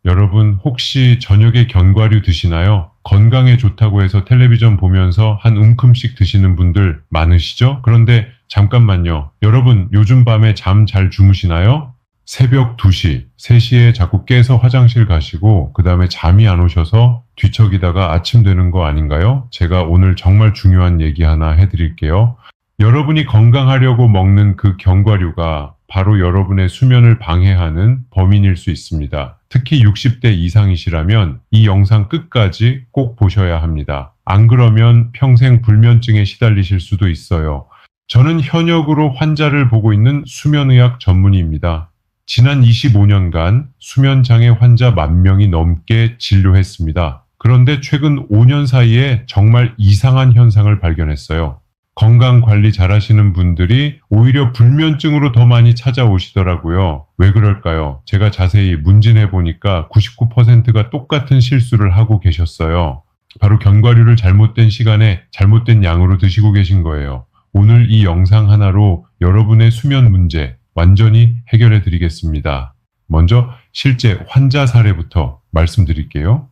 여러분 혹시 저녁에 견과류 드시나요? 건강에 좋다고 해서 텔레비전 보면서 한 움큼씩 드시는 분들 많으시죠? 그런데 잠깐만요. 여러분 요즘 밤에 잠 잘 주무시나요? 새벽 2시, 3시에 자꾸 깨서 화장실 가시고 그 다음에 잠이 안 오셔서 뒤척이다가 아침 되는 거 아닌가요? 제가 오늘 정말 중요한 얘기 하나 해드릴게요. 여러분이 건강하려고 먹는 그 견과류가 바로 여러분의 수면을 방해하는 범인일 수 있습니다. 특히 60대 이상이시라면 이 영상 끝까지 꼭 보셔야 합니다. 안 그러면 평생 불면증에 시달리실 수도 있어요. 저는 현역으로 환자를 보고 있는 수면의학 전문의입니다. 지난 25년간 수면장애 환자 10,000명이 넘게 진료했습니다. 그런데 최근 5년 사이에 정말 이상한 현상을 발견했어요. 건강 관리 잘하시는 분들이 오히려 불면증으로 더 많이 찾아오시더라고요. 왜 그럴까요? 제가 자세히 문진해 보니까 99%가 똑같은 실수를 하고 계셨어요. 바로 견과류를 잘못된 시간에 잘못된 양으로 드시고 계신 거예요. 오늘 이 영상 하나로 여러분의 수면 문제 완전히 해결해 드리겠습니다. 먼저 실제 환자 사례부터 말씀드릴게요.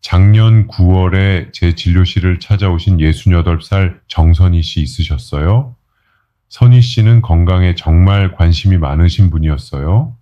작년 9월에 제 진료실을 찾아오신 68살 정선희 씨 있으셨어요. 선희 씨는 건강에 정말 관심이 많으신 분이었어요.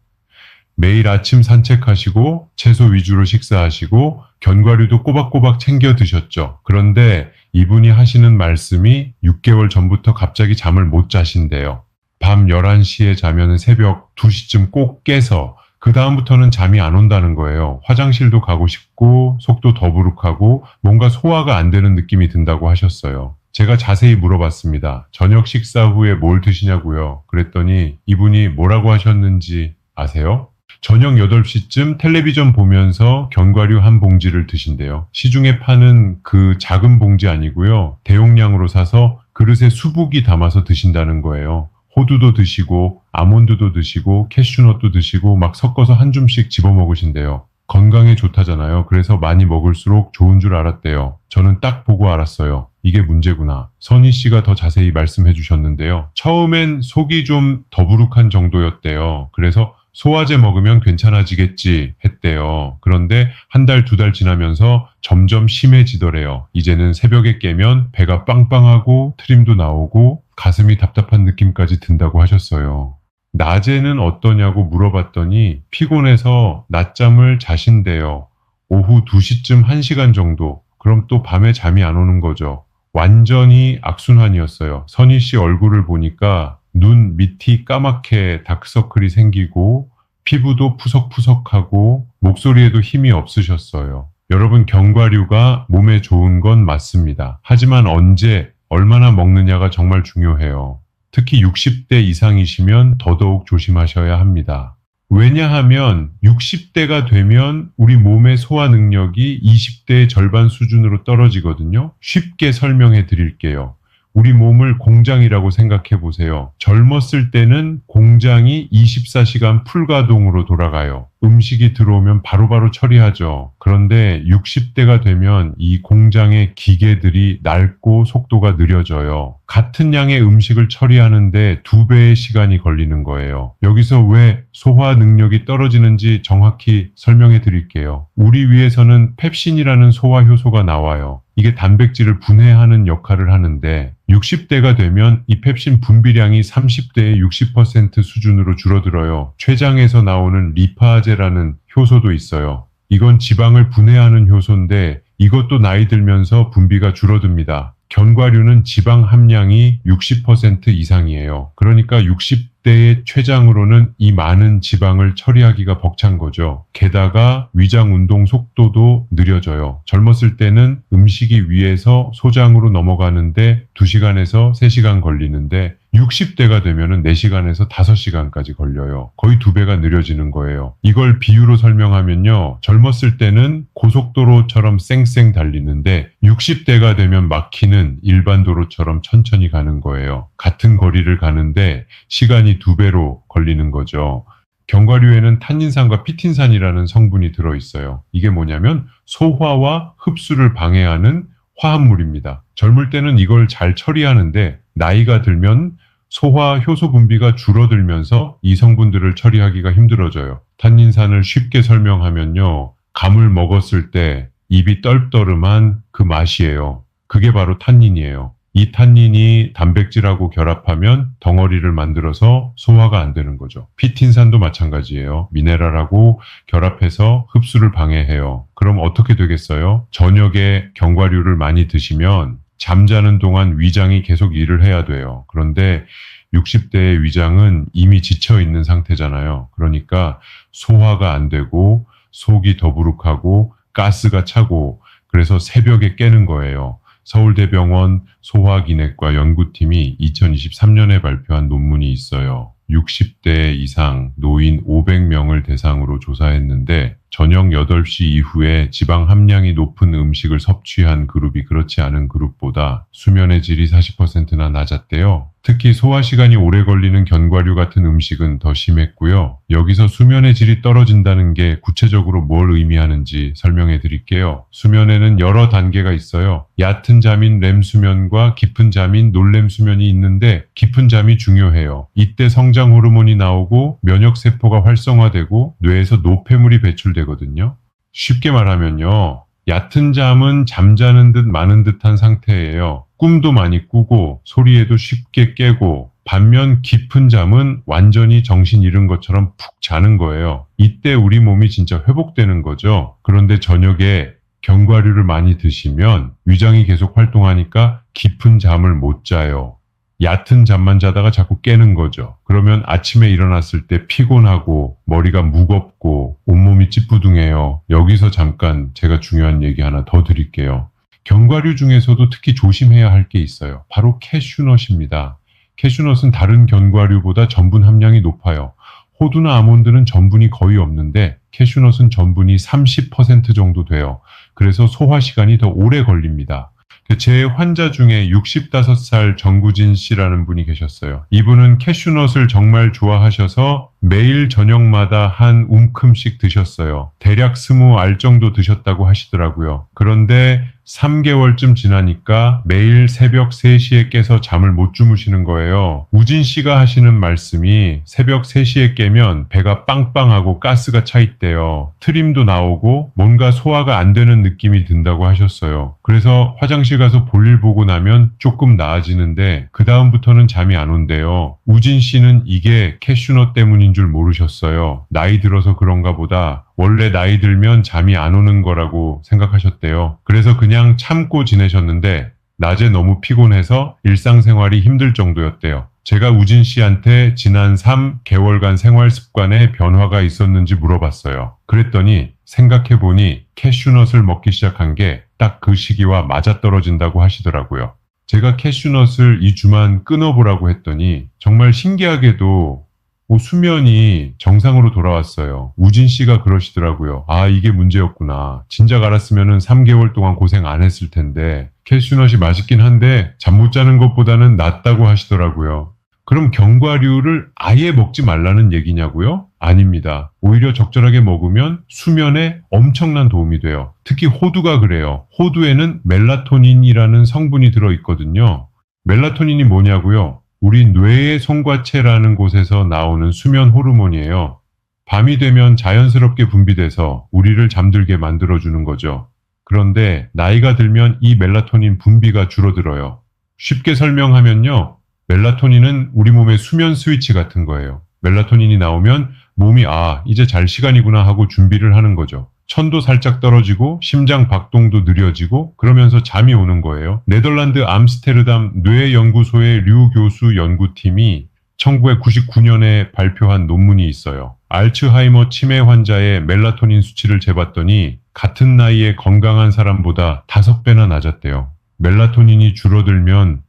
매일 아침 산책하시고 채소 위주로 식사하시고 견과류도 꼬박꼬박 챙겨 드셨죠. 그런데 이분이 하시는 말씀이 6개월 전부터 갑자기 잠을 못 자신대요. 밤 11시에 자면 새벽 2시쯤 꼭 깨서 그 다음부터는 잠이 안 온다는 거예요. 화장실도 가고 싶고 속도 더부룩하고 뭔가 소화가 안 되는 느낌이 든다고 하셨어요. 제가 자세히 물어봤습니다. 저녁 식사 후에 뭘 드시냐고요. 그랬더니 이분이 뭐라고 하셨는지 아세요? 저녁 8시쯤 텔레비전 보면서 견과류 한 봉지를 드신대요. 시중에 파는 그 작은 봉지 아니고요. 대용량으로 사서 그릇에 수북이 담아서 드신다는 거예요. 호두도 드시고 아몬드도 드시고 캐슈넛도 드시고 막 섞어서 한 줌씩 집어 먹으신대요. 건강에 좋다잖아요. 그래서 많이 먹을수록 좋은 줄 알았대요. 저는 딱 보고 알았어요. 이게 문제구나. 선희 씨가 더 자세히 말씀해 주셨는데요. 처음엔 속이 좀 더부룩한 정도였대요. 그래서 소화제 먹으면 괜찮아지겠지 했대요. 그런데 한 달, 2달 지나면서 점점 심해지더래요. 이제는 새벽에 깨면 배가 빵빵하고 트림도 나오고 가슴이 답답한 느낌까지 든다고 하셨어요. 낮에는 어떠냐고 물어봤더니 피곤해서 낮잠을 자신대요. 오후 2시쯤 1시간 정도. 그럼 또 밤에 잠이 안 오는 거죠. 완전히 악순환이었어요. 선희 씨 얼굴을 보니까 눈 밑이 까맣게 다크서클이 생기고 피부도 푸석푸석하고 목소리에도 힘이 없으셨어요. 여러분 견과류가 몸에 좋은 건 맞습니다. 하지만 언제 얼마나 먹느냐가 정말 중요해요. 특히 60대 이상이시면 더더욱 조심하셔야 합니다. 왜냐하면 60대가 되면 우리 몸의 소화 능력이 20대의 절반 수준으로 떨어지거든요. 쉽게 설명해 드릴게요. 우리 몸을 공장이라고 생각해 보세요. 젊었을 때는 공장이 24시간 풀가동으로 돌아가요. 음식이 들어오면 바로바로 처리하죠. 그런데 60대가 되면 이 공장의 기계들이 낡고 속도가 느려져요. 같은 양의 음식을 처리하는데 2배의 시간이 걸리는 거예요. 여기서 왜 소화 능력이 떨어지는지 정확히 설명해 드릴게요. 우리 위에서는 펩신이라는 소화 효소가 나와요. 이게 단백질을 분해하는 역할을 하는데 60대가 되면 이 펩신 분비량이 30대의 60% 수준으로 줄어들어요. 췌장에서 나오는 리파제라는 효소도 있어요. 이건 지방을 분해하는 효소인데 이것도 나이 들면서 분비가 줄어듭니다. 견과류는 지방 함량이 60% 이상이에요. 그러니까 60대의 췌장으로는 이 많은 지방을 처리하기가 벅찬 거죠. 게다가 위장 운동 속도도 느려져요. 젊었을 때는 음식이 위에서 소장으로 넘어가는데 2시간에서 3시간 걸리는데 60대가 되면은 4시간에서 5시간까지 걸려요. 거의 2배가 느려지는 거예요. 이걸 비유로 설명하면요. 젊었을 때는 고속도로처럼 쌩쌩 달리는데 60대가 되면 막히는 일반 도로처럼 천천히 가는 거예요. 같은 거리를 가는데 시간이 2배로 걸리는 거죠. 견과류에는 탄닌산과 피틴산이라는 성분이 들어있어요. 이게 뭐냐면 소화와 흡수를 방해하는 화합물입니다. 젊을 때는 이걸 잘 처리하는데 나이가 들면 소화 효소 분비가 줄어들면서 이 성분들을 처리하기가 힘들어져요. 탄닌산을 쉽게 설명하면요. 감을 먹었을 때 입이 떨떠름한 그 맛이에요. 그게 바로 탄닌이에요. 이 탄닌이 단백질하고 결합하면 덩어리를 만들어서 소화가 안 되는 거죠. 피틴산도 마찬가지예요. 미네랄하고 결합해서 흡수를 방해해요. 그럼 어떻게 되겠어요? 저녁에 견과류를 많이 드시면 잠자는 동안 위장이 계속 일을 해야 돼요. 그런데 60대의 위장은 이미 지쳐 있는 상태잖아요. 그러니까 소화가 안 되고 속이 더부룩하고 가스가 차고 그래서 새벽에 깨는 거예요. 서울대병원 소화기내과 연구팀이 2023년에 발표한 논문이 있어요. 60대 이상 노인 500명을 대상으로 조사했는데 저녁 8시 이후에 지방 함량이 높은 음식을 섭취한 그룹이 그렇지 않은 그룹보다 수면의 질이 40%나 낮았대요. 특히 소화 시간이 오래 걸리는 견과류 같은 음식은 더 심했고요. 여기서 수면의 질이 떨어진다는 게 구체적으로 뭘 의미하는지 설명해 드릴게요. 수면에는 여러 단계가 있어요. 얕은 잠인 렘수면과 깊은 잠인 놀렘수면이 있는데 깊은 잠이 중요해요. 이때 성장 호르몬이 나오고 면역세포가 활성화되고 뇌에서 노폐물이 배출되거든요. 쉽게 말하면요. 얕은 잠은 잠자는 듯 마는 듯한 상태예요. 꿈도 많이 꾸고 소리에도 쉽게 깨고 반면 깊은 잠은 완전히 정신 잃은 것처럼 푹 자는 거예요. 이때 우리 몸이 진짜 회복되는 거죠. 그런데 저녁에 견과류를 많이 드시면 위장이 계속 활동하니까 깊은 잠을 못 자요. 얕은 잠만 자다가 자꾸 깨는 거죠. 그러면 아침에 일어났을 때 피곤하고 머리가 무겁고 온몸이 찌뿌둥해요. 여기서 잠깐 제가 중요한 얘기 하나 더 드릴게요. 견과류 중에서도 특히 조심해야 할 게 있어요. 바로 캐슈넛입니다. 캐슈넛은 다른 견과류보다 전분 함량이 높아요. 호두나 아몬드는 전분이 거의 없는데 캐슈넛은 전분이 30% 정도 돼요. 그래서 소화 시간이 더 오래 걸립니다. 제 환자 중에 65살 정구진 씨라는 분이 계셨어요. 이분은 캐슈넛을 정말 좋아하셔서 매일 저녁마다 한 움큼씩 드셨어요. 대략 20알 정도 드셨다고 하시더라고요. 그런데 3개월쯤 지나니까 매일 새벽 3시에 깨서 잠을 못 주무시는 거예요. 우진 씨가 하시는 말씀이 새벽 3시에 깨면 배가 빵빵하고 가스가 차 있대요. 트림도 나오고 뭔가 소화가 안 되는 느낌이 든다고 하셨어요. 그래서 화장실 가서 볼일 보고 나면 조금 나아지는데 그 다음부터는 잠이 안 온대요. 우진 씨는 이게 캐슈넛 때문인 줄 모르셨어요. 나이 들어서 그런가 보다. 원래 나이 들면 잠이 안 오는 거라고 생각하셨대요. 그래서 그냥 참고 지내셨는데 낮에 너무 피곤해서 일상생활이 힘들 정도였대요. 제가 우진 씨한테 지난 3개월간 생활 습관에 변화가 있었는지 물어봤어요. 그랬더니 생각해보니 캐슈넛을 먹기 시작한 게 딱 그 시기와 맞아떨어진다고 하시더라고요. 제가 캐슈넛을 2주만 끊어보라고 했더니 정말 신기하게도 수면이 정상으로 돌아왔어요. 우진 씨가 그러시더라고요. 아, 이게 문제였구나. 진작 알았으면 3개월 동안 고생 안 했을 텐데 캐슈넛이 맛있긴 한데 잠 못 자는 것보다는 낫다고 하시더라고요. 그럼 견과류를 아예 먹지 말라는 얘기냐고요? 아닙니다. 오히려 적절하게 먹으면 수면에 엄청난 도움이 돼요. 특히 호두가 그래요. 호두에는 멜라토닌이라는 성분이 들어있거든요. 멜라토닌이 뭐냐고요? 우리 뇌의 송과체라는 곳에서 나오는 수면 호르몬이에요. 밤이 되면 자연스럽게 분비돼서 우리를 잠들게 만들어주는 거죠. 그런데 나이가 들면 이 멜라토닌 분비가 줄어들어요. 쉽게 설명하면요. 멜라토닌은 우리 몸의 수면 스위치 같은 거예요. 멜라토닌이 나오면 몸이 이제 잘 시간이구나 하고 준비를 하는 거죠. 천도 살짝 떨어지고 심장 박동도 느려지고 그러면서 잠이 오는 거예요. 네덜란드 암스테르담 뇌연구소의 류 교수 연구팀이 1999년에 발표한 논문이 있어요. 알츠하이머 치매 환자의 멜라토닌 수치를 재봤더니 같은 나이에 건강한 사람보다 5배나 낮았대요. 멜라토닌이 줄어들면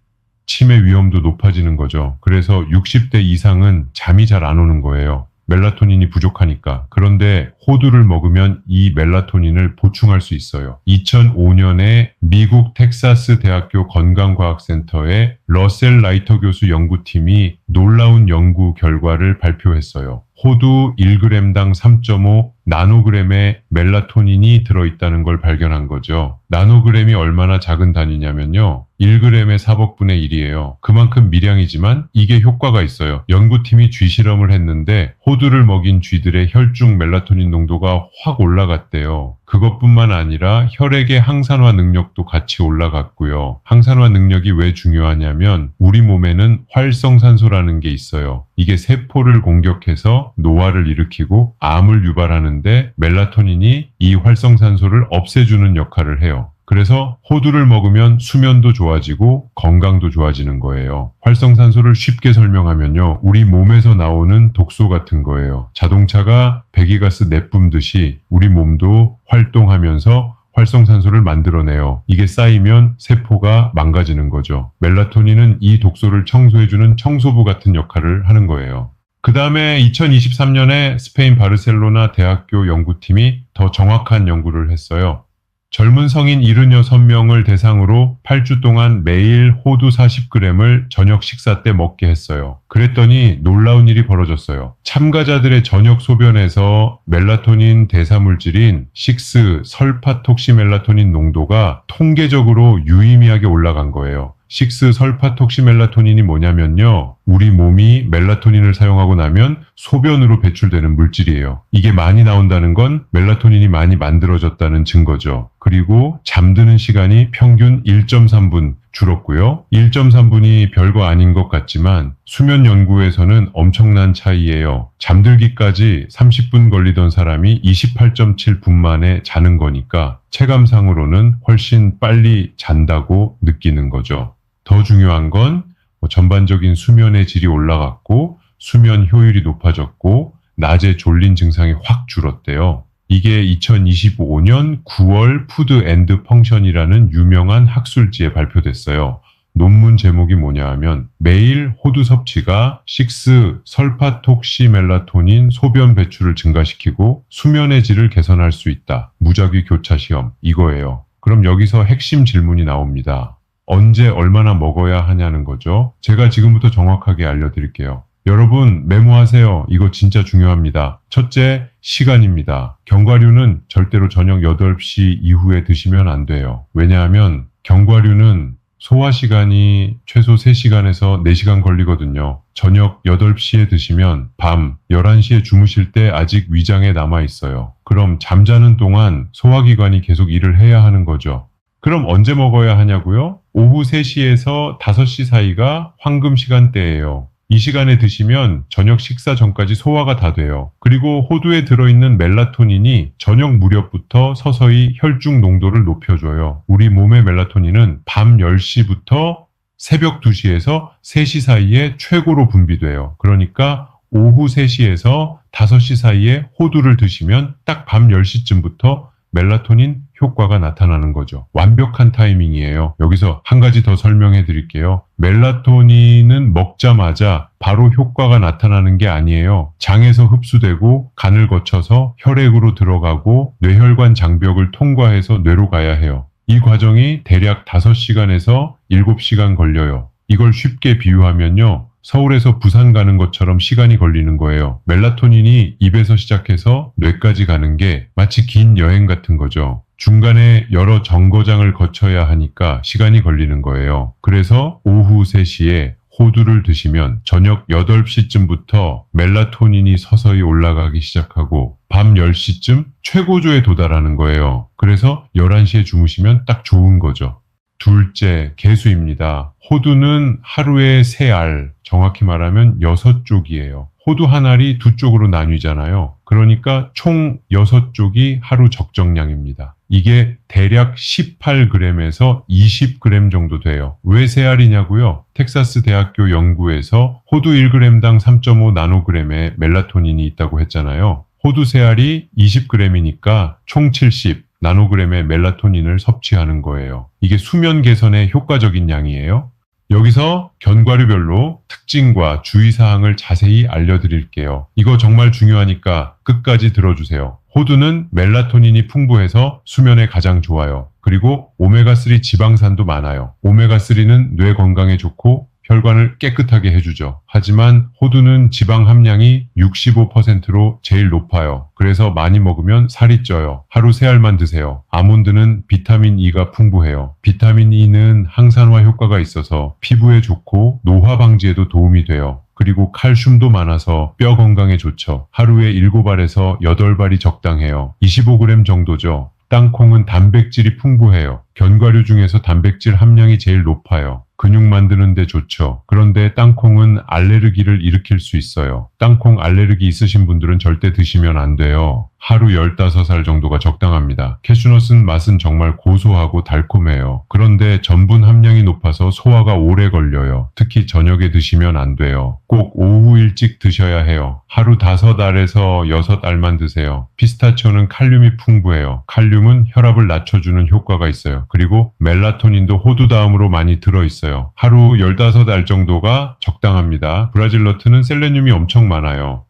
치매 위험도 높아지는 거죠. 그래서 60대 이상은 잠이 잘 안 오는 거예요. 멜라토닌이 부족하니까. 그런데 호두를 먹으면 이 멜라토닌을 보충할 수 있어요. 2005년에 미국 텍사스 대학교 건강과학센터의 러셀 라이터 교수 연구팀이 놀라운 연구 결과를 발표했어요. 호두 1g당 3.5 나노그램의 멜라토닌이 들어있다는 걸 발견한 거죠. 나노그램이 얼마나 작은 단위냐면요. 1g의 400분의 1이에요. 그만큼 미량이지만 이게 효과가 있어요. 연구팀이 쥐 실험을 했는데 호두를 먹인 쥐들의 혈중 멜라토닌 농도가 확 올라갔대요. 그것뿐만 아니라 혈액의 항산화 능력도 같이 올라갔고요. 항산화 능력이 왜 중요하냐면 우리 몸에는 활성산소라는 게 있어요. 이게 세포를 공격해서 노화를 일으키고 암을 유발하는데 멜라토닌이 이 활성산소를 없애주는 역할을 해요. 그래서 호두를 먹으면 수면도 좋아지고 건강도 좋아지는 거예요. 활성산소를 쉽게 설명하면요. 우리 몸에서 나오는 독소 같은 거예요. 자동차가 배기가스 내뿜듯이 우리 몸도 활동하면서 활성산소를 만들어내요. 이게 쌓이면 세포가 망가지는 거죠. 멜라토닌은 이 독소를 청소해주는 청소부 같은 역할을 하는 거예요. 그 다음에 2023년에 스페인 바르셀로나 대학교 연구팀이 더 정확한 연구를 했어요. 젊은 성인 76명을 대상으로 8주 동안 매일 호두 40g을 저녁 식사 때 먹게 했어요. 그랬더니 놀라운 일이 벌어졌어요. 참가자들의 저녁 소변에서 멜라토닌 대사물질인 6 설파톡시멜라토닌 농도가 통계적으로 유의미하게 올라간 거예요. 6 설파톡시멜라토닌이 뭐냐면요. 우리 몸이 멜라토닌을 사용하고 나면 소변으로 배출되는 물질이에요. 이게 많이 나온다는 건 멜라토닌이 많이 만들어졌다는 증거죠. 그리고 잠드는 시간이 평균 1.3분 줄었고요. 1.3분이 별거 아닌 것 같지만 수면 연구에서는 엄청난 차이예요. 잠들기까지 30분 걸리던 사람이 28.7분 만에 자는 거니까 체감상으로는 훨씬 빨리 잔다고 느끼는 거죠. 더 중요한 건 전반적인 수면의 질이 올라갔고 수면 효율이 높아졌고 낮에 졸린 증상이 확 줄었대요. 이게 2025년 9월 푸드 앤드 펑션이라는 유명한 학술지에 발표됐어요. 논문 제목이 뭐냐 하면 매일 호두 섭취가 6 설파톡시멜라토닌 소변 배출을 증가시키고 수면의 질을 개선할 수 있다. 무작위 교차 시험 이거예요. 그럼 여기서 핵심 질문이 나옵니다. 언제 얼마나 먹어야 하냐는 거죠. 제가 지금부터 정확하게 알려드릴게요. 여러분 메모하세요. 이거 진짜 중요합니다. 첫째, 시간입니다. 견과류는 절대로 저녁 8시 이후에 드시면 안 돼요. 왜냐하면 견과류는 소화 시간이 최소 3시간에서 4시간 걸리거든요. 저녁 8시에 드시면 밤 11시에 주무실 때 아직 위장에 남아 있어요. 그럼 잠자는 동안 소화기관이 계속 일을 해야 하는 거죠. 그럼 언제 먹어야 하냐고요? 오후 3시에서 5시 사이가 황금 시간대예요. 이 시간에 드시면 저녁 식사 전까지 소화가 다 돼요. 그리고 호두에 들어있는 멜라토닌이 저녁 무렵부터 서서히 혈중 농도를 높여줘요. 우리 몸의 멜라토닌은 밤 10시부터 새벽 2시에서 3시 사이에 최고로 분비돼요. 그러니까 오후 3시에서 5시 사이에 호두를 드시면 딱 밤 10시쯤부터 멜라토닌 효과가 나타나는 거죠. 완벽한 타이밍이에요. 여기서 한 가지 더 설명해 드릴게요. 멜라토닌은 먹자마자 바로 효과가 나타나는 게 아니에요. 장에서 흡수되고 간을 거쳐서 혈액으로 들어가고 뇌혈관 장벽을 통과해서 뇌로 가야 해요. 이 과정이 대략 5시간에서 7시간 걸려요. 이걸 쉽게 비유하면요. 서울에서 부산 가는 것처럼 시간이 걸리는 거예요. 멜라토닌이 입에서 시작해서 뇌까지 가는 게 마치 긴 여행 같은 거죠. 중간에 여러 정거장을 거쳐야 하니까 시간이 걸리는 거예요. 그래서 오후 3시에 호두를 드시면 저녁 8시쯤부터 멜라토닌이 서서히 올라가기 시작하고 밤 10시쯤 최고조에 도달하는 거예요. 그래서 11시에 주무시면 딱 좋은 거죠. 둘째, 개수입니다. 호두는 하루에 3알, 정확히 말하면 6쪽이에요. 호두 한 알이 2쪽으로 나뉘잖아요. 그러니까 총 6쪽이 하루 적정량입니다. 이게 대략 18g에서 20g 정도 돼요. 왜 3알이냐고요? 텍사스 대학교 연구에서 호두 1g당 3.5 나노그램의 멜라토닌이 있다고 했잖아요. 호두 3알이 20g이니까 총 70 나노그램의 멜라토닌을 섭취하는 거예요. 이게 수면 개선에 효과적인 양이에요. 여기서 견과류별로 특징과 주의사항을 자세히 알려드릴게요. 이거 정말 중요하니까 끝까지 들어주세요. 호두는 멜라토닌이 풍부해서 수면에 가장 좋아요. 그리고 오메가3 지방산도 많아요. 오메가3는 뇌 건강에 좋고 혈관을 깨끗하게 해주죠. 하지만 호두는 지방 함량이 65%로 제일 높아요. 그래서 많이 먹으면 살이 쪄요. 하루 3알만 드세요. 아몬드는 비타민 E가 풍부해요. 비타민 E는 항산화 효과가 있어서 피부에 좋고 노화 방지에도 도움이 돼요. 그리고 칼슘도 많아서 뼈 건강에 좋죠. 하루에 7알에서 8알이 적당해요. 25g 정도죠. 땅콩은 단백질이 풍부해요. 견과류 중에서 단백질 함량이 제일 높아요. 근육 만드는 데 좋죠. 그런데 땅콩은 알레르기를 일으킬 수 있어요. 땅콩 알레르기 있으신 분들은 절대 드시면 안 돼요. 하루 15알 정도가 적당합니다. 캐슈넛은 맛은 정말 고소하고 달콤해요. 그런데 전분 함량이 높아서 소화가 오래 걸려요. 특히 저녁에 드시면 안 돼요. 꼭 오후 일찍 드셔야 해요. 하루 5알에서 6알만 드세요. 피스타치오는 칼륨이 풍부해요. 칼륨은 혈압을 낮춰주는 효과가 있어요. 그리고 멜라토닌도 호두 다음으로 많이 들어있어요. 하루 15알 정도가 적당합니다. 브라질너트는 셀레늄이 엄청 많아요.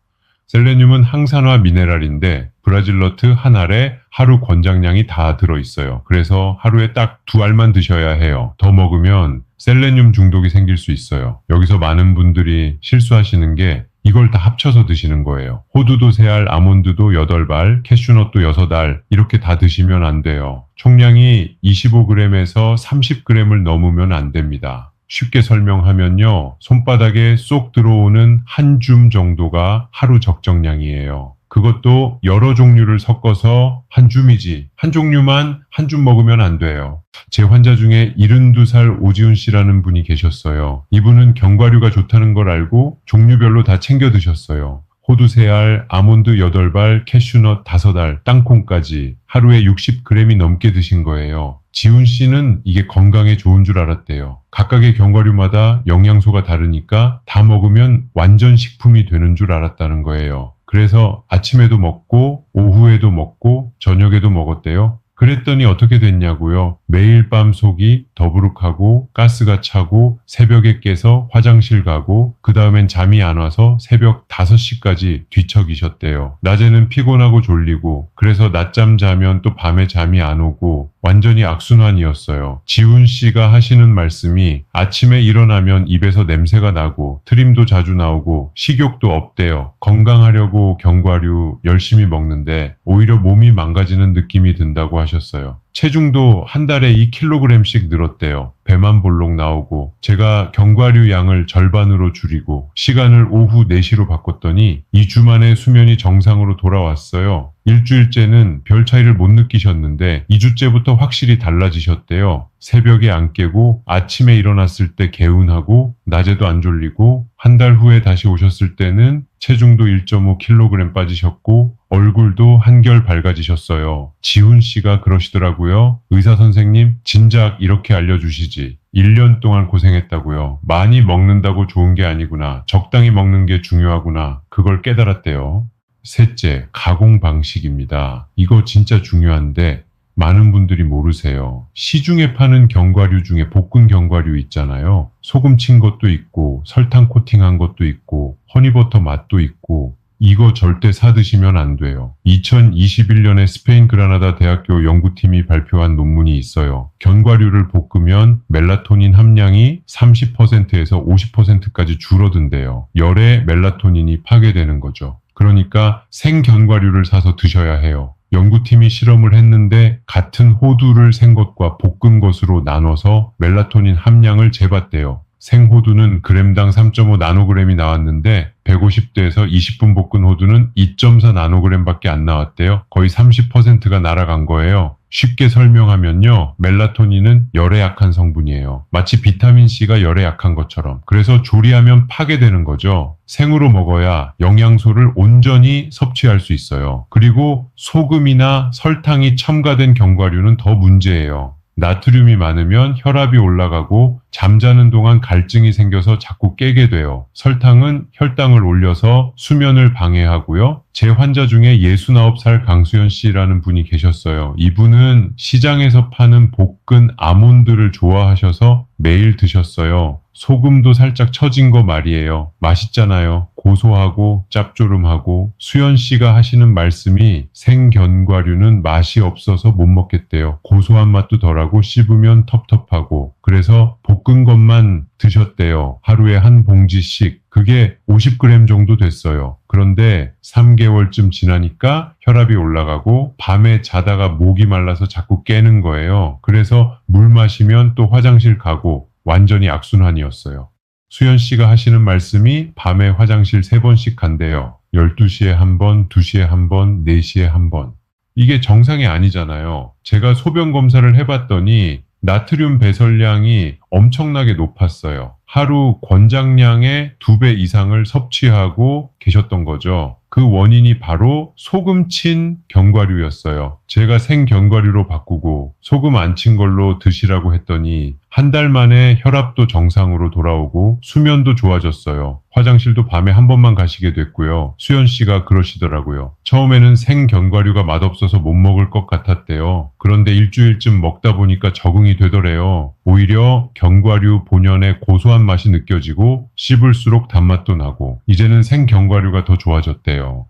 셀레늄은 항산화 미네랄인데 브라질너트 한 알에 하루 권장량이 다 들어있어요. 그래서 하루에 딱 2알만 드셔야 해요. 더 먹으면 셀레늄 중독이 생길 수 있어요. 여기서 많은 분들이 실수하시는 게 이걸 다 합쳐서 드시는 거예요. 호두도 3알, 아몬드도 8알, 캐슈넛도 6알 이렇게 다 드시면 안 돼요. 총량이 25g에서 30g을 넘으면 안 됩니다. 쉽게 설명하면요. 손바닥에 쏙 들어오는 한 줌 정도가 하루 적정량이에요. 그것도 여러 종류를 섞어서 한 줌이지 한 종류만 한 줌 먹으면 안 돼요. 제 환자 중에 72살 오지훈 씨라는 분이 계셨어요. 이분은 견과류가 좋다는 걸 알고 종류별로 다 챙겨 드셨어요. 호두 3알, 아몬드 8알, 캐슈넛 5알, 땅콩까지 하루에 60g이 넘게 드신 거예요. 지훈 씨는 이게 건강에 좋은 줄 알았대요. 각각의 견과류마다 영양소가 다르니까 다 먹으면 완전 식품이 되는 줄 알았다는 거예요. 그래서 아침에도 먹고 오후에도 먹고 저녁에도 먹었대요. 그랬더니 어떻게 됐냐고요. 매일 밤 속이 더부룩하고 가스가 차고 새벽에 깨서 화장실 가고 그 다음엔 잠이 안 와서 새벽 5시까지 뒤척이셨대요. 낮에는 피곤하고 졸리고 그래서 낮잠 자면 또 밤에 잠이 안 오고 완전히 악순환이었어요. 지훈 씨가 하시는 말씀이 아침에 일어나면 입에서 냄새가 나고 트림도 자주 나오고 식욕도 없대요. 건강하려고 견과류 열심히 먹는데 오히려 몸이 망가지는 느낌이 든다고 하셨어요. 체중도 한 달에 2kg씩 늘었대요. 배만 볼록 나오고 제가 견과류 양을 절반으로 줄이고 시간을 오후 4시로 바꿨더니 2주 만에 수면이 정상으로 돌아왔어요. 일주일째는 별 차이를 못 느끼셨는데 2주째부터 확실히 달라지셨대요. 새벽에 안 깨고 아침에 일어났을 때 개운하고 낮에도 안 졸리고 한 달 후에 다시 오셨을 때는 체중도 1.5kg 빠지셨고 얼굴도 한결 밝아지셨어요. 지훈 씨가 그러시더라고요. 의사 선생님, 진작 이렇게 알려주시지. 1년 동안 고생했다고요. 많이 먹는다고 좋은 게 아니구나. 적당히 먹는 게 중요하구나. 그걸 깨달았대요. 셋째, 가공 방식입니다. 이거 진짜 중요한데 많은 분들이 모르세요. 시중에 파는 견과류 중에 볶은 견과류 있잖아요. 소금 친 것도 있고 설탕 코팅한 것도 있고 허니버터 맛도 있고 이거 절대 사 드시면 안 돼요. 2021년에 스페인 그라나다 대학교 연구팀이 발표한 논문이 있어요. 견과류를 볶으면 멜라토닌 함량이 30%에서 50%까지 줄어든대요. 열에 멜라토닌이 파괴되는 거죠. 그러니까 생견과류를 사서 드셔야 해요. 연구팀이 실험을 했는데 같은 호두를 생 것과 볶은 것으로 나눠서 멜라토닌 함량을 재봤대요. 생호두는 그램당 3.5 나노그램이 나왔는데 150도에서 20분 볶은 호두는 2.4 나노그램밖에 안 나왔대요. 거의 30%가 날아간 거예요. 쉽게 설명하면요. 멜라토닌은 열에 약한 성분이에요. 마치 비타민C가 열에 약한 것처럼. 그래서 조리하면 파괴되는 거죠. 생으로 먹어야 영양소를 온전히 섭취할 수 있어요. 그리고 소금이나 설탕이 첨가된 견과류는 더 문제예요. 나트륨이 많으면 혈압이 올라가고 잠자는 동안 갈증이 생겨서 자꾸 깨게 돼요. 설탕은 혈당을 올려서 수면을 방해하고요. 제 환자 중에 69살 강수연 씨라는 분이 계셨어요. 이분은 시장에서 파는 볶은 아몬드를 좋아하셔서 매일 드셨어요. 소금도 살짝 처진 거 말이에요. 맛있잖아요. 고소하고 짭조름하고 수연 씨가 하시는 말씀이 생견과류는 맛이 없어서 못 먹겠대요. 고소한 맛도 덜하고 씹으면 텁텁하고 그래서 볶은 것만 드셨대요. 하루에 한 봉지씩. 그게 50g 정도 됐어요. 그런데 3개월쯤 지나니까 혈압이 올라가고 밤에 자다가 목이 말라서 자꾸 깨는 거예요. 그래서 물 마시면 또 화장실 가고 완전히 악순환이었어요. 수연 씨가 하시는 말씀이 밤에 화장실 3번씩 간대요. 12시에 한 번, 2시에 한 번, 4시에 한 번. 이게 정상이 아니잖아요. 제가 소변 검사를 해봤더니 나트륨 배설량이 엄청나게 높았어요. 하루 권장량의 2배 이상을 섭취하고 계셨던 거죠. 그 원인이 바로 소금 친 견과류였어요. 제가 생견과류로 바꾸고 소금 안 친 걸로 드시라고 했더니 한 달 만에 혈압도 정상으로 돌아오고 수면도 좋아졌어요. 화장실도 밤에 한 번만 가시게 됐고요. 수연 씨가 그러시더라고요. 처음에는 생견과류가 맛없어서 못 먹을 것 같았대요. 그런데 일주일쯤 먹다 보니까 적응이 되더래요. 오히려 견과류 본연의 고소한 맛이 느껴지고 씹을수록 단맛도 나고 이제는 생견과류가 더 좋아졌대요.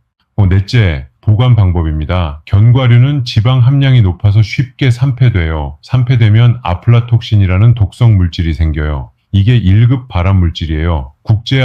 넷째, 보관 방법입니다. 견과류는 지방 함량이 높아서 쉽게 산패돼요. 산패되면 아플라톡신이라는 독성 물질이 생겨요. 이게 1급 발암 물질이에요.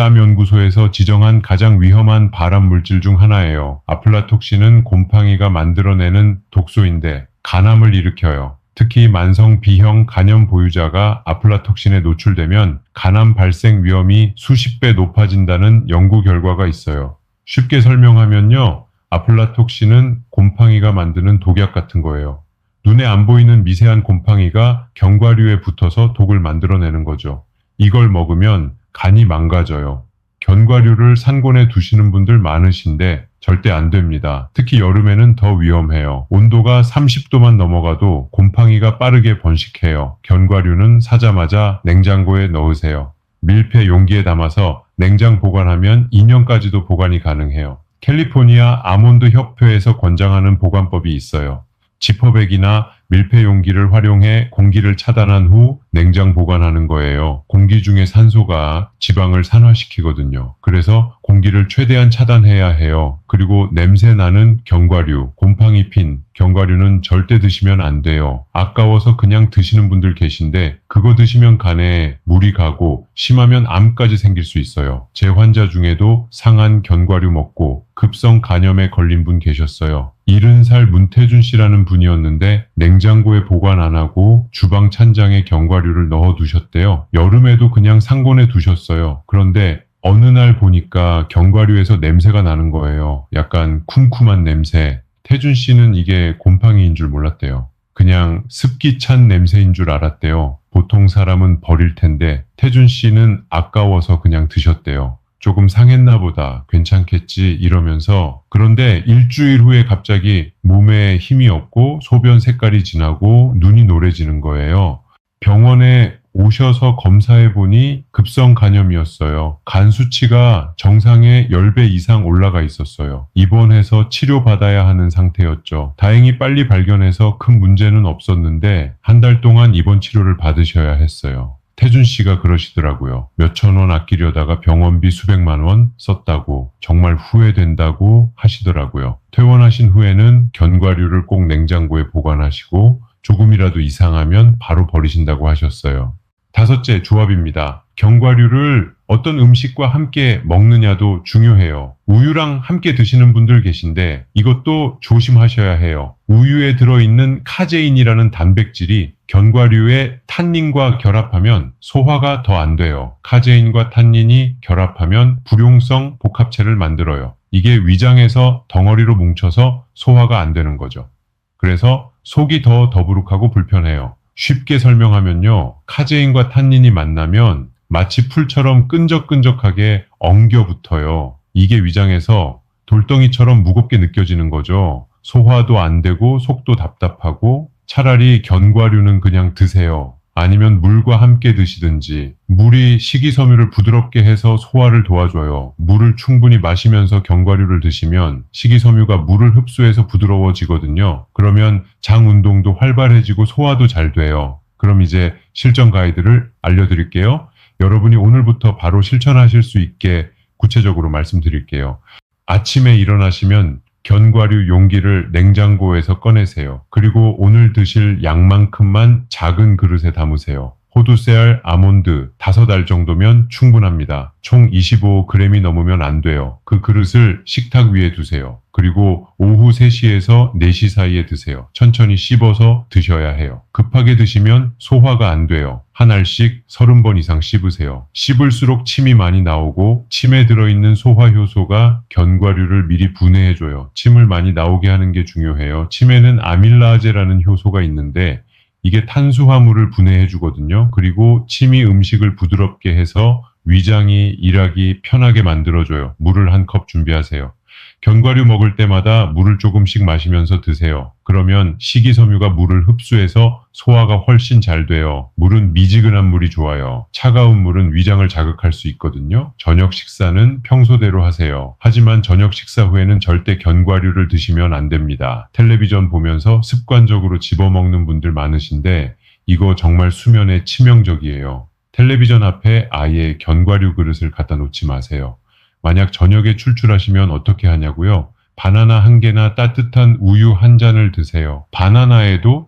국제암연구소에서 지정한 가장 위험한 발암 물질 중 하나예요. 아플라톡신은 곰팡이가 만들어내는 독소인데 간암을 일으켜요. 특히 만성 B형 간염 보유자가 아플라톡신에 노출되면 간암 발생 위험이 수십 배 높아진다는 연구 결과가 있어요. 쉽게 설명하면요. 아플라톡신은 곰팡이가 만드는 독약 같은 거예요. 눈에 안 보이는 미세한 곰팡이가 견과류에 붙어서 독을 만들어내는 거죠. 이걸 먹으면 간이 망가져요. 견과류를 산곤에 두시는 분들 많으신데 절대 안 됩니다. 특히 여름에는 더 위험해요. 온도가 30도만 넘어가도 곰팡이가 빠르게 번식해요. 견과류는 사자마자 냉장고에 넣으세요. 밀폐 용기에 담아서 냉장 보관하면 2년까지도 보관이 가능해요. 캘리포니아 아몬드 협회에서 권장하는 보관법이 있어요. 지퍼백이나 밀폐 용기를 활용해 공기를 차단한 후 냉장 보관하는 거예요. 공기 중에 산소가 지방을 산화시키거든요. 그래서 공기를 최대한 차단해야 해요. 그리고 냄새 나는 견과류, 곰팡이 핀 견과류는 절대 드시면 안 돼요. 아까워서 그냥 드시는 분들 계신데 그거 드시면 간에 물이 가고 심하면 암까지 생길 수 있어요. 제 환자 중에도 상한 견과류 먹고 급성 간염에 걸린 분 계셨어요. 70살 문태준 씨라는 분이었는데 냉장고에 보관 안 하고 주방 찬장에 견과류를 넣어 두셨대요. 여름에도 그냥 상온에 두셨어요. 그런데 어느 날 보니까 견과류에서 냄새가 나는 거예요. 약간 쿰쿰한 냄새. 태준 씨는 이게 곰팡이인 줄 몰랐대요. 그냥 습기 찬 냄새인 줄 알았대요. 보통 사람은 버릴 텐데 태준 씨는 아까워서 그냥 드셨대요. 조금 상했나 보다, 괜찮겠지 이러면서. 그런데 일주일 후에 갑자기 몸에 힘이 없고 소변 색깔이 진하고 눈이 노래지는 거예요. 병원에 오셔서 검사해 보니 급성 간염이었어요. 간 수치가 정상의 10배 이상 올라가 있었어요. 입원해서 치료받아야 하는 상태였죠. 다행히 빨리 발견해서 큰 문제는 없었는데 한 달 동안 입원 치료를 받으셔야 했어요. 태준 씨가 그러시더라고요. 몇천 원 아끼려다가 병원비 수백만 원 썼다고, 정말 후회된다고 하시더라고요. 퇴원하신 후에는 견과류를 꼭 냉장고에 보관하시고 조금이라도 이상하면 바로 버리신다고 하셨어요. 5째, 조합입니다. 견과류를 어떤 음식과 함께 먹느냐도 중요해요. 우유랑 함께 드시는 분들 계신데 이것도 조심하셔야 해요. 우유에 들어있는 카제인이라는 단백질이 견과류의 탄닌과 결합하면 소화가 더 안 돼요. 카제인과 탄닌이 결합하면 불용성 복합체를 만들어요. 이게 위장에서 덩어리로 뭉쳐서 소화가 안 되는 거죠. 그래서 속이 더 더부룩하고 불편해요. 쉽게 설명하면요. 카제인과 탄닌이 만나면 마치 풀처럼 끈적끈적하게 엉겨 붙어요. 이게 위장에서 돌덩이처럼 무겁게 느껴지는 거죠. 소화도 안 되고 속도 답답하고 차라리 견과류는 그냥 드세요. 아니면 물과 함께 드시든지. 물이 식이섬유를 부드럽게 해서 소화를 도와줘요. 물을 충분히 마시면서 견과류를 드시면 식이섬유가 물을 흡수해서 부드러워지거든요. 그러면 장 운동도 활발해지고 소화도 잘 돼요. 그럼 이제 실전 가이드를 알려드릴게요. 여러분이 오늘부터 바로 실천하실 수 있게 구체적으로 말씀드릴게요. 아침에 일어나시면 견과류 용기를 냉장고에서 꺼내세요. 그리고 오늘 드실 양만큼만 작은 그릇에 담으세요. 호두새알, 아몬드 5알 정도면 충분합니다. 총 25g이 넘으면 안 돼요. 그 그릇을 식탁 위에 두세요. 그리고 오후 3시에서 4시 사이에 드세요. 천천히 씹어서 드셔야 해요. 급하게 드시면 소화가 안 돼요. 한 알씩 30번 이상 씹으세요. 씹을수록 침이 많이 나오고 침에 들어있는 소화효소가 견과류를 미리 분해해줘요. 침을 많이 나오게 하는 게 중요해요. 침에는 아밀라제라는 효소가 있는데 이게 탄수화물을 분해해 주거든요. 그리고 침이 음식을 부드럽게 해서 위장이 일하기 편하게 만들어줘요. 물을 한 컵 준비하세요. 견과류 먹을 때마다 물을 조금씩 마시면서 드세요. 그러면 식이섬유가 물을 흡수해서 소화가 훨씬 잘 돼요. 물은 미지근한 물이 좋아요. 차가운 물은 위장을 자극할 수 있거든요. 저녁 식사는 평소대로 하세요. 하지만 저녁 식사 후에는 절대 견과류를 드시면 안 됩니다. 텔레비전 보면서 습관적으로 집어먹는 분들 많으신데 이거 정말 수면에 치명적이에요. 텔레비전 앞에 아예 견과류 그릇을 갖다 놓지 마세요. 만약 저녁에 출출하시면 어떻게 하냐고요? 바나나 1개나 따뜻한 우유 1잔을 드세요. 바나나에도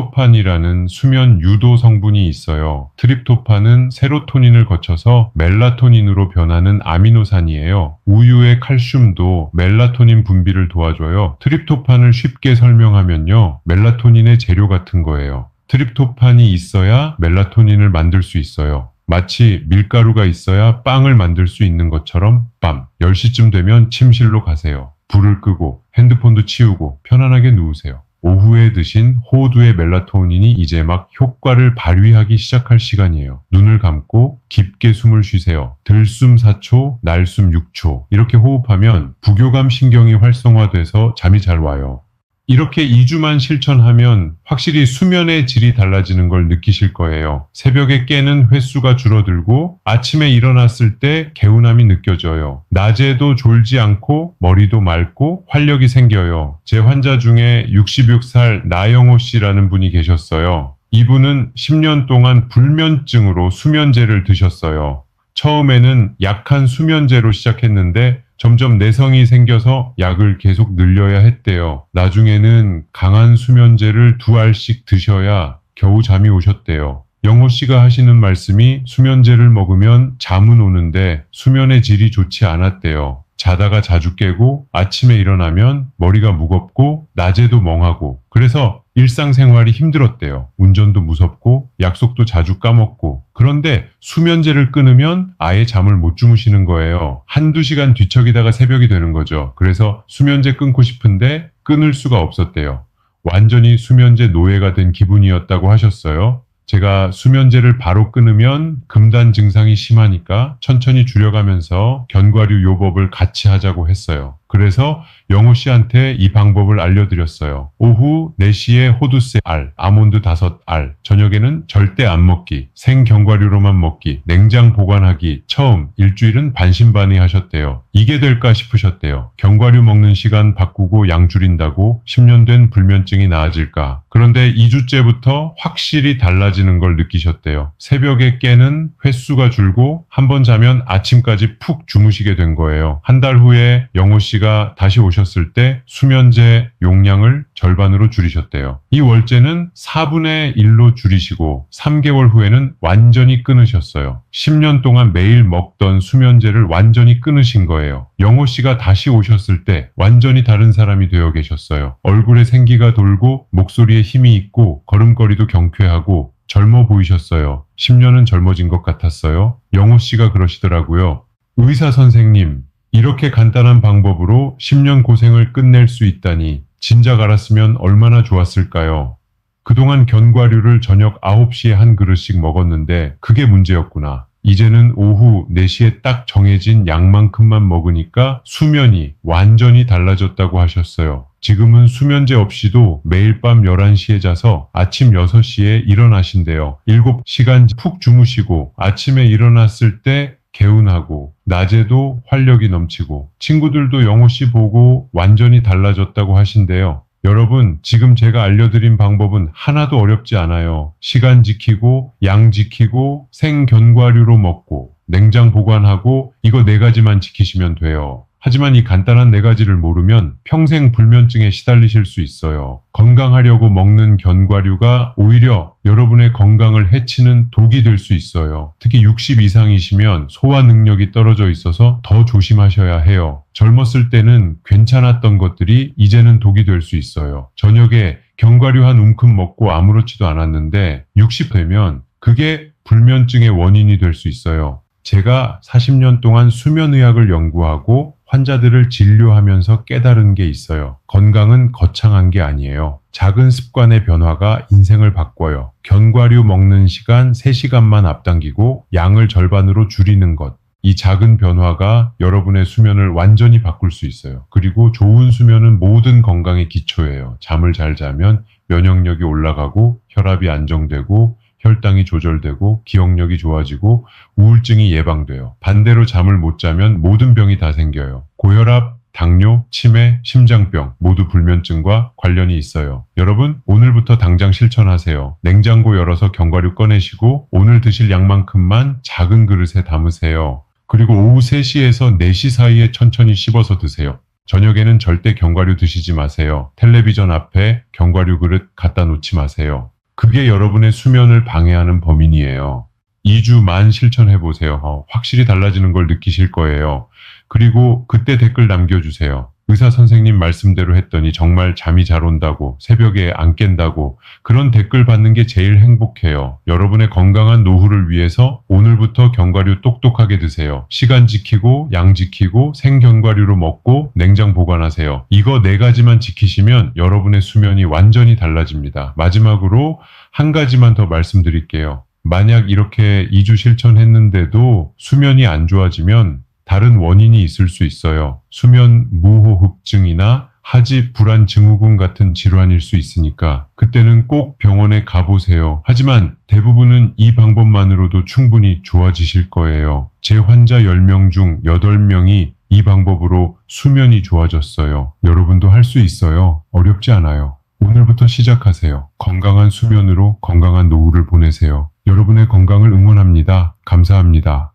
트립토판이라는 수면 유도 성분이 있어요. 트립토판은 세로토닌을 거쳐서 멜라토닌으로 변하는 아미노산이에요. 우유의 칼슘도 멜라토닌 분비를 도와줘요. 트립토판을 쉽게 설명하면요. 멜라토닌의 재료 같은 거예요. 트립토판이 있어야 멜라토닌을 만들 수 있어요. 마치 밀가루가 있어야 빵을 만들 수 있는 것처럼 밤 10시쯤 되면 침실로 가세요. 불을 끄고 핸드폰도 치우고 편안하게 누우세요. 오후에 드신 호두의 멜라토닌이 이제 막 효과를 발휘하기 시작할 시간이에요. 눈을 감고 깊게 숨을 쉬세요. 들숨 4초, 날숨 6초 이렇게 호흡하면 부교감 신경이 활성화돼서 잠이 잘 와요. 이렇게 2주만 실천하면 확실히 수면의 질이 달라지는 걸 느끼실 거예요. 새벽에 깨는 횟수가 줄어들고 아침에 일어났을 때 개운함이 느껴져요. 낮에도 졸지 않고 머리도 맑고 활력이 생겨요. 제 환자 중에 66살 나영호 씨라는 분이 계셨어요. 이분은 10년 동안 불면증으로 수면제를 드셨어요. 처음에는 약한 수면제로 시작했는데 점점 내성이 생겨서 약을 계속 늘려야 했대요. 나중에는 강한 수면제를 2알씩 드셔야 겨우 잠이 오셨대요. 영호 씨가 하시는 말씀이 수면제를 먹으면 잠은 오는데 수면의 질이 좋지 않았대요. 자다가 자주 깨고 아침에 일어나면 머리가 무겁고 낮에도 멍하고 그래서 일상생활이 힘들었대요. 운전도 무섭고 약속도 자주 까먹고 그런데 수면제를 끊으면 아예 잠을 못 주무시는 거예요. 한두 시간 뒤척이다가 새벽이 되는 거죠. 그래서 수면제 끊고 싶은데 끊을 수가 없었대요. 완전히 수면제 노예가 된 기분이었다고 하셨어요. 제가 수면제를 바로 끊으면 금단 증상이 심하니까 천천히 줄여가면서 견과류 요법을 같이 하자고 했어요. 그래서 영호 씨한테 이 방법을 알려드렸어요. 오후 4시에 호두새 알, 아몬드 5알, 저녁에는 절대 안 먹기, 생견과류로만 먹기, 냉장 보관하기, 처음 일주일은 반신반의 하셨대요. 이게 될까 싶으셨대요. 견과류 먹는 시간 바꾸고 양 줄인다고 10년 된 불면증이 나아질까? 그런데 2주째부터 확실히 달라지는 걸 느끼셨대요. 새벽에 깨는 횟수가 줄고 한 번 자면 아침까지 푹 주무시게 된 거예요. 한 달 후에 영호 씨가 다시 오셨을 때 수면제 용량을 절반으로 줄이셨대요. 이 월제는 4분의 1로 줄이시고 3개월 후에는 완전히 끊으셨어요. 10년 동안 매일 먹던 수면제를 완전히 끊으신 거예요. 영호 씨가 다시 오셨을 때 완전히 다른 사람이 되어 계셨어요. 얼굴에 생기가 돌고 목소리에 힘이 있고 걸음걸이도 경쾌하고 젊어 보이셨어요. 10년은 젊어진 것 같았어요. 영호 씨가 그러시더라고요. 의사 선생님, 이렇게 간단한 방법으로 10년 고생을 끝낼 수 있다니 진작 알았으면 얼마나 좋았을까요? 그동안 견과류를 저녁 9시에 한 그릇씩 먹었는데 그게 문제였구나. 이제는 오후 4시에 딱 정해진 양만큼만 먹으니까 수면이 완전히 달라졌다고 하셨어요. 지금은 수면제 없이도 매일 밤 11시에 자서 아침 6시에 일어나신대요. 7시간 푹 주무시고 아침에 일어났을 때 개운하고 낮에도 활력이 넘치고 친구들도 영호 씨 보고 완전히 달라졌다고 하신대요. 여러분, 지금 제가 알려드린 방법은 하나도 어렵지 않아요. 시간 지키고 양 지키고 생견과류로 먹고 냉장 보관하고 이거 4가지만 지키시면 돼요. 하지만 이 간단한 4가지를 모르면 평생 불면증에 시달리실 수 있어요. 건강하려고 먹는 견과류가 오히려 여러분의 건강을 해치는 독이 될 수 있어요. 특히 60 이상이시면 소화 능력이 떨어져 있어서 더 조심하셔야 해요. 젊었을 때는 괜찮았던 것들이 이제는 독이 될 수 있어요. 저녁에 견과류 한 움큼 먹고 아무렇지도 않았는데 60 되면 그게 불면증의 원인이 될 수 있어요. 제가 40년 동안 수면의학을 연구하고 환자들을 진료하면서 깨달은 게 있어요. 건강은 거창한 게 아니에요. 작은 습관의 변화가 인생을 바꿔요. 견과류 먹는 시간 3시간만 앞당기고 양을 절반으로 줄이는 것. 이 작은 변화가 여러분의 수면을 완전히 바꿀 수 있어요. 그리고 좋은 수면은 모든 건강의 기초예요. 잠을 잘 자면 면역력이 올라가고 혈압이 안정되고 혈당이 조절되고 기억력이 좋아지고 우울증이 예방돼요. 반대로 잠을 못 자면 모든 병이 다 생겨요. 고혈압, 당뇨, 치매, 심장병 모두 불면증과 관련이 있어요. 여러분, 오늘부터 당장 실천하세요. 냉장고 열어서 견과류 꺼내시고 오늘 드실 양만큼만 작은 그릇에 담으세요. 그리고 오후 3시에서 4시 사이에 천천히 씹어서 드세요. 저녁에는 절대 견과류 드시지 마세요. 텔레비전 앞에 견과류 그릇 갖다 놓지 마세요. 그게 여러분의 수면을 방해하는 범인이에요. 2주만 실천해보세요. 확실히 달라지는 걸 느끼실 거예요. 그리고 그때 댓글 남겨주세요. 의사 선생님 말씀대로 했더니 정말 잠이 잘 온다고, 새벽에 안 깬다고, 그런 댓글 받는 게 제일 행복해요. 여러분의 건강한 노후를 위해서 오늘부터 견과류 똑똑하게 드세요. 시간 지키고, 양 지키고, 생견과류로 먹고, 냉장 보관하세요. 이거 4가지만 지키시면 여러분의 수면이 완전히 달라집니다. 마지막으로 한 가지만 더 말씀드릴게요. 만약 이렇게 2주 실천했는데도 수면이 안 좋아지면 다른 원인이 있을 수 있어요. 수면 무호흡증이나 하지 불안 증후군 같은 질환일 수 있으니까 그때는 꼭 병원에 가보세요. 하지만 대부분은 이 방법만으로도 충분히 좋아지실 거예요. 제 환자 10명 중 8명이 이 방법으로 수면이 좋아졌어요. 여러분도 할 수 있어요. 어렵지 않아요. 오늘부터 시작하세요. 건강한 수면으로 건강한 노후를 보내세요. 여러분의 건강을 응원합니다. 감사합니다.